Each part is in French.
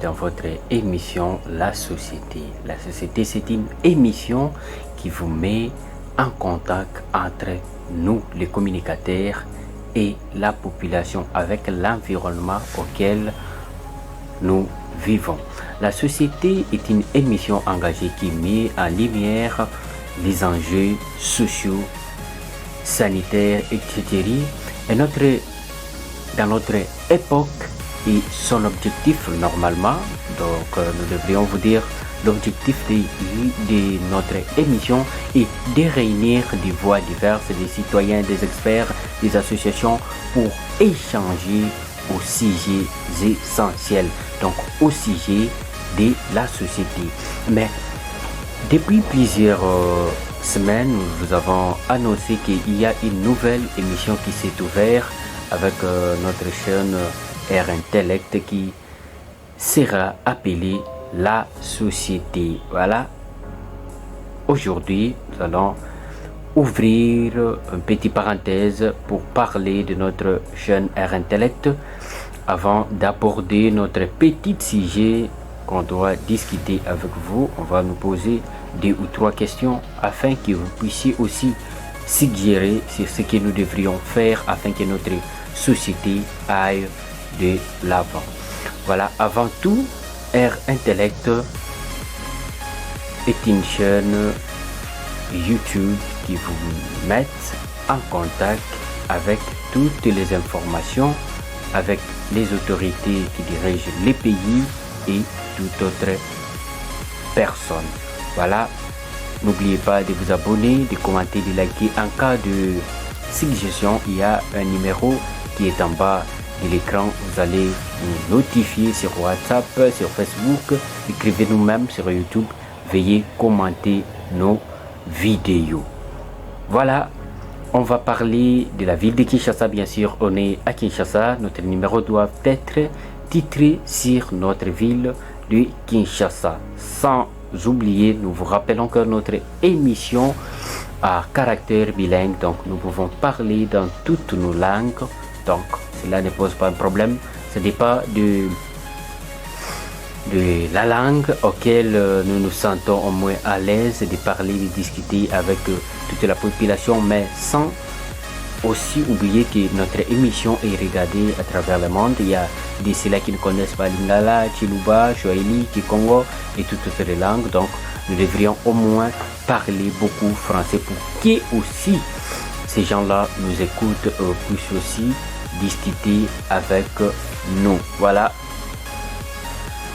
dans votre émission La Société. La Société, c'est une émission qui vous met en contact entre nous, les communicateurs, et la population avec l'environnement auquel nous vivons. La Société est une émission engagée qui met en lumière les enjeux sociaux, sanitaires, etc. Et dans notre époque et son objectif normalement, donc nous devrions vous dire l'objectif de notre émission est de réunir des voix diverses, des citoyens, des experts, des associations pour échanger au sujet essentiel, donc au sujet de la société. Mais depuis plusieurs semaines, nous vous avons annoncé qu'il y a une nouvelle émission qui s'est ouverte avec notre chaîne Air Intellect qui sera appelée La Société. Voilà. Aujourd'hui, nous allons ouvrir une petite parenthèse pour parler de notre chaîne Air Intellect avant d'aborder notre petit sujet qu'on doit discuter avec vous. On va nous poser 2 ou 3 questions afin que vous puissiez aussi suggérer sur ce que nous devrions faire afin que notre société aille de l'avant. Voilà, avant tout, Air Intellect est une chaîne YouTube qui vous met en contact avec toutes les informations, avec les autorités qui dirigent les pays et toute autre personne. Voilà, n'oubliez pas de vous abonner, de commenter, de liker. En cas de suggestion, il y a un numéro qui est en bas de l'écran. Vous allez nous notifier sur WhatsApp, sur Facebook. Écrivez-nous même sur YouTube. Veuillez commenter nos vidéos. Voilà, on va parler de la ville de Kinshasa. Bien sûr, on est à Kinshasa. Notre numéro doit être titré sur notre ville de Kinshasa. Sans oublier, nous vous rappelons que notre émission a caractère bilingue, donc nous pouvons parler dans toutes nos langues. Donc cela ne pose pas un problème. Ce n'est pas de la langue auquel nous nous sentons au moins à l'aise de parler, de discuter avec toute la population, mais sans aussi oublier que notre émission est regardée à travers le monde. Il y a des ceux-là qui ne connaissent pas Lingala, Chiluba, Swahili, Kikongo et toutes autres langues. Donc nous devrions au moins parler beaucoup français pour que aussi ces gens-là nous écoutent, puissent aussi discuter avec nous. Voilà,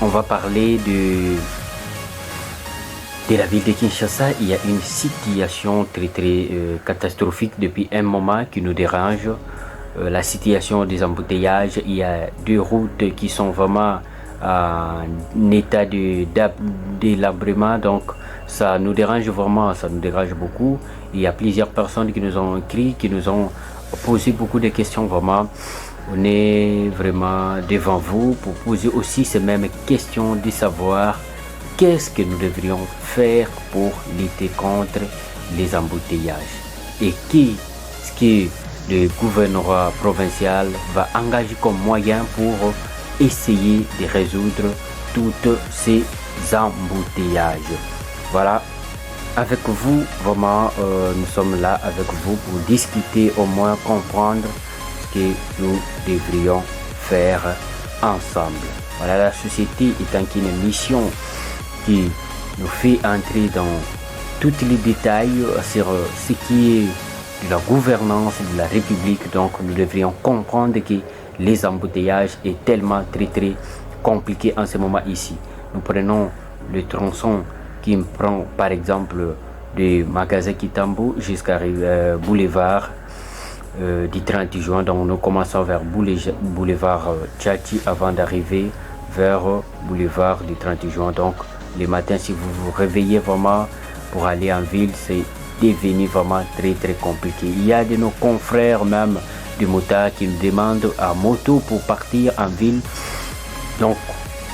on va parler de la ville de Kinshasa. Il y a une situation très catastrophique depuis un moment qui nous dérange. La situation des embouteillages, il y a 2 routes qui sont vraiment en état de délabrement, donc ça nous dérange vraiment, ça nous dérange beaucoup. Il y a plusieurs personnes qui nous ont écrit, qui nous ont posé beaucoup de questions. Vraiment, on est vraiment devant vous pour poser aussi ces mêmes questions, de savoir qu'est-ce que nous devrions faire pour lutter contre les embouteillages et qu'est-ce que le gouvernement provincial va engager comme moyen pour essayer de résoudre tous ces embouteillages. Voilà, avec vous, vraiment, nous sommes là avec vous pour discuter, au moins comprendre ce que nous devrions faire ensemble. Voilà, la société étant une mission qui nous fait entrer dans tous les détails sur ce qui est de la gouvernance de la République. Donc nous devrions comprendre que les embouteillages est tellement très compliqué en ce moment ici. Nous prenons le tronçon qui prend par exemple de magasin Kitambo jusqu'à boulevard du 30 juin. Donc nous commençons vers boulevard Tchati avant d'arriver vers boulevard du 30 juin. Donc le matin, si vous vous réveillez vraiment pour aller en ville, c'est devenu vraiment très compliqué. Il y a de nos confrères même de motards qui nous demandent à moto pour partir en ville. Donc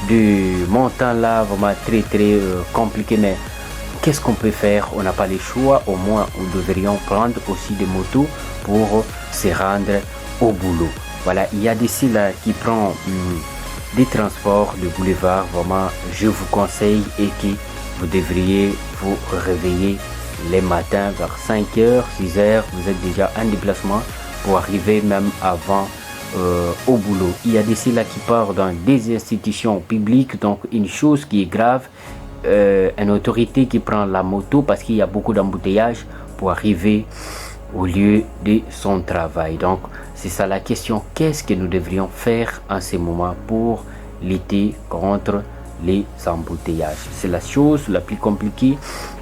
de montant là vraiment très compliqué, mais qu'est-ce qu'on peut faire? On n'a pas le choix. Au moins nous devrions prendre aussi des motos pour se rendre au boulot. Voilà, il y a des là qui prend des transports de boulevard, vraiment, je vous conseille et que vous devriez vous réveiller les matins vers 5h, 6h. Vous êtes déjà en déplacement pour arriver même avant au boulot. Il y a des ceux-là qui partent dans des institutions publiques, donc une chose qui est grave, une autorité qui prend la moto parce qu'il y a beaucoup d'embouteillages pour arriver au lieu de son travail. Donc c'est ça la question, qu'est-ce que nous devrions faire en ce moment pour lutter contre les embouteillages? C'est la chose la plus compliquée.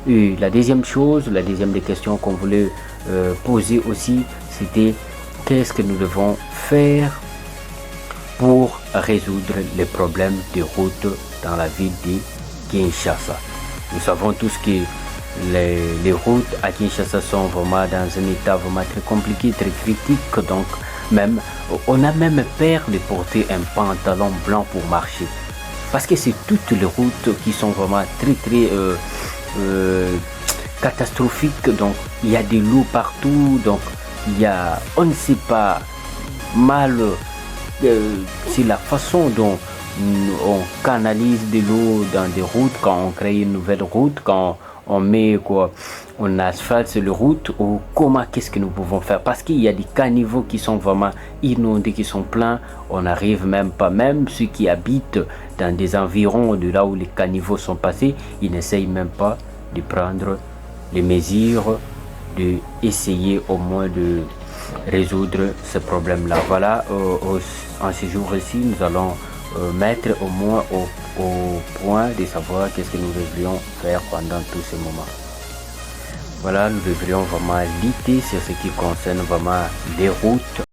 Et la deuxième chose, la deuxième des questions qu'on voulait poser aussi, c'était qu'est-ce que nous devons faire pour résoudre les problèmes de route dans la ville de Kinshasa. Nous savons tous que les routes à Kinshasa sont vraiment dans un état vraiment très compliqué, très critique. Donc même, on a même peur de porter un pantalon blanc pour marcher. Parce que c'est toutes les routes qui sont vraiment très catastrophiques. Donc il y a de l'eau partout. Donc il y a, on ne sait pas mal, c'est la façon dont on canalise de l'eau dans des routes, quand on crée une nouvelle route, quand on met quoi, on asphalte les routes, ou comment, qu'est-ce que nous pouvons faire, parce qu'il y a des caniveaux qui sont vraiment inondés, qui sont pleins, on n'arrive même pas, même ceux qui habitent dans des environs de là où les caniveaux sont passés, ils n'essayent même pas de prendre les mesures, de essayer au moins de résoudre ce problème-là. Voilà, en ce jour-ci, nous allons mettre au moins au point de savoir qu'est-ce que nous devrions faire pendant tous ces moments. Voilà, nous devrions vraiment lutter sur ce qui concerne vraiment les routes.